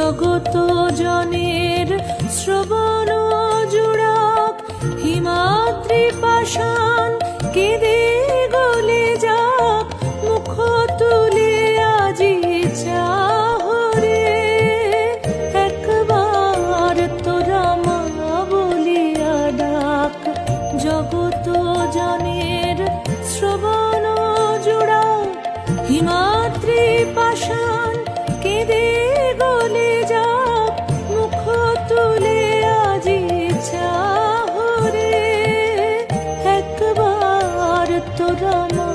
জগত জনের শ্রবণ জুড়াক, হিমাদ্রি পাষাণ কেঁদে গলে যাক, মুখ তুলে আজি চাহরে। একবার তোরা মা বলিয়া ডাক, জগত জনের শ্রবণ জুড়াক, হিমাদ্রি পাষাণ কেঁদে গলে যাক, মুখ তুলে আজি চাহরে। একবার তোরা মা